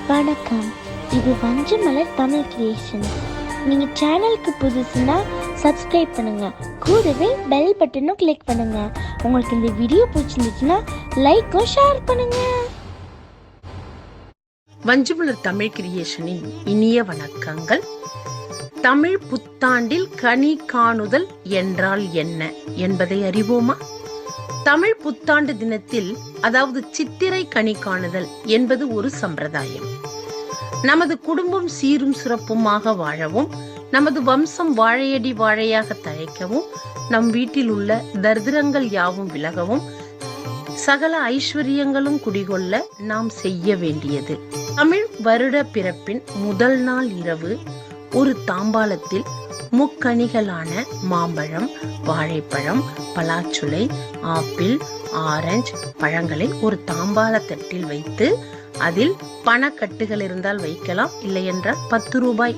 வணக்கம், இது வஞ்சமலர் தமிழ் கிரியேஷன். நீங்க சேனலுக்கு புதுசுன்னா சப்ஸ்கிரைப் பண்ணுங்க, கூடவே பெல் பட்டனும் கிளிக் பண்ணுங்க. உங்களுக்கு இந்த வீடியோ பிடிச்சிருந்துச்சுன்னா லைக்கும் ஷேர் பண்ணுங்க. வஞ்சமலர் தமிழ் கிரியேஷனின் இனிய வணக்கங்கள். தமிழ் புத்தாண்டில் கனி காணுதல் என்றால் என்ன என்பதை அறிவோமா? தமிழ் புத்தாண்டு தினத்தில், அதாவது சித்திரை கனி காணுதல் என்பது ஒரு சம்பிரதாயம். நமது குடும்பம் சீரும் சிறப்புமாக வாழவும், நமது வம்சம் வாழையடி வாழையாக தழைக்கவும், நம் வீட்டில் உள்ள தரித்திரங்கள் யாவும் விலகவும், சகல ஐஸ்வர்யங்களும் குடிகொள்ள நாம் செய்ய வேண்டியது. தமிழ் வருட பிறப்பின் முதல் நாள் இரவு ஒரு தாம்பாளத்தில் முக்கனிகளான மாம்பழம், வாழைப்பழம், பலாச்சுளை, ஆப்பிள், ஆரஞ்சு பழங்களை ஒரு தாம்பாள தட்டில் வைத்து அதில் பணக்கட்டுகள் இருந்தால் வைக்கலாம், இல்லை என்றால் 10 ரூபாய்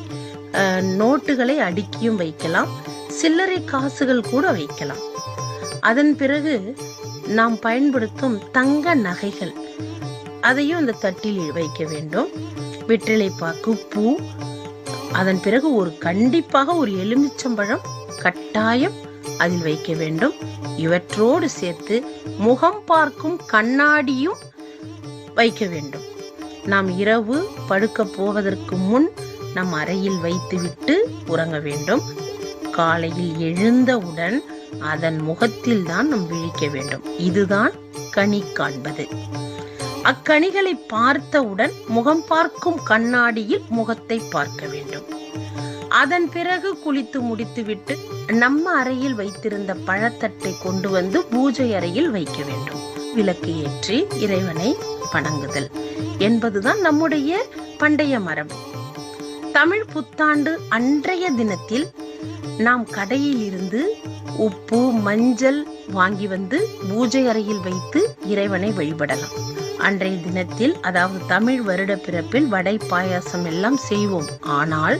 நோட்டுகளை அடுக்கியும் வைக்கலாம், சில்லறை காசுகள் கூட வைக்கலாம். அதன் பிறகு நாம் பயன்படுத்தும் தங்க நகைகள் அதையும் அந்த தட்டில் வைக்க வேண்டும். வெற்றிலை பாக்கு, பூ, அதன் பிறகு கண்டிப்பாக ஒரு எலுமிச்சம்பழம் கட்டாயம் அதில் வைக்க வேண்டும். இவற்றோடு சேர்த்து முகம் பார்க்கும் கண்ணாடியும் வைக்க வேண்டும். நாம் இரவு படுக்க போவதற்கு முன் நம் அறையில் வைத்துவிட்டு உறங்க வேண்டும். காலையில் எழுந்தவுடன் அதன் முகத்தில் தான் நாம் விழிக்க வேண்டும். இதுதான் கனி காண்பது. அக்கனிகளை பார்த்தவுடன் முகம் பார்க்கும் கண்ணாடியில் முகத்தை பார்க்க வேண்டும். அதன் பிறகு குளித்து முடித்துவிட்டு நம்ம அறையில் வைத்திருந்த பழத்தட்டை கொண்டு வந்து பூஜை அறையில் வைக்க வேண்டும். விளக்கு ஏற்றி இறைவனை வணங்குதல் என்பதுதான் நம்முடைய பண்டைய மரபு. தமிழ் புத்தாண்டு அன்றைய தினத்தில் நாம் கடையில் இருந்து உப்பு, மஞ்சள் வாங்கி வந்து பூஜை அறையில் வைத்து இறைவனை வழிபடலாம். அன்றைய தினத்தில், அதாவது தமிழ் வருட பிறப்பில் வடை, பாயாசம் எல்லாம் செய்வோம். ஆனால்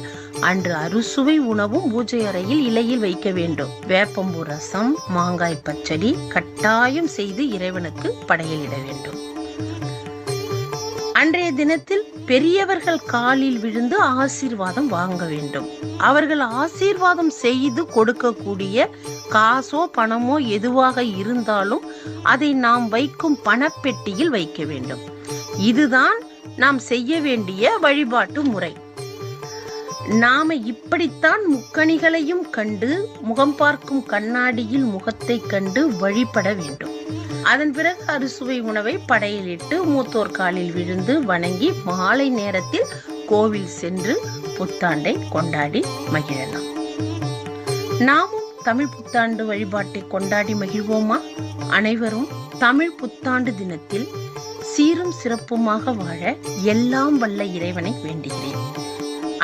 அன்று அறுசுவை உணவும் பூஜை அறையில் இலையில் வைக்க வேண்டும். வேப்பம்பூ ரசம், மாங்காய் பச்சடி கட்டாயம் செய்து இறைவனுக்கு படையலிட வேண்டும். அன்றைய தினத்தில் பெரியவர்கள் காலில் விழுந்து ஆசீர்வாதம் வாங்க வேண்டும். அவர்கள் ஆசீர்வாதம் செய்து கொடுக்கக்கூடிய காசோ பணமோ எதுவாக இருந்தாலும் அதை நாம் வைக்கும் பணப்பெட்டியில் வைக்க வேண்டும். இதுதான் நாம் செய்ய வேண்டிய வழிபாட்டு முறை. நாம இப்படித்தான் முக்கணிகளையும் கண்டு, முகம் பார்க்கும் கண்ணாடியில் முகத்தை கண்டு வழிபட வேண்டும். அதன் பிறகு அறுசுவை உணவை படையலிட்டு மூத்தோர் காலில் விழுந்து வணங்கி மாலை நேரத்தில் கோவில் சென்று புத்தாண்டை கொண்டாடி மகிழலாம். நாமும் தமிழ் புத்தாண்டு வழிபாட்டை கொண்டாடி மகிழ்வோமா? அனைவரும் தமிழ் புத்தாண்டு தினத்தில் சீரும் சிறப்புமாக வாழ எல்லாம் வல்ல இறைவனை வேண்டுகிறேன்.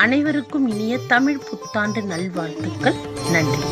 அனைவருக்கும் இனிய தமிழ் புத்தாண்டு நல்வாழ்த்துக்கள். நன்றி.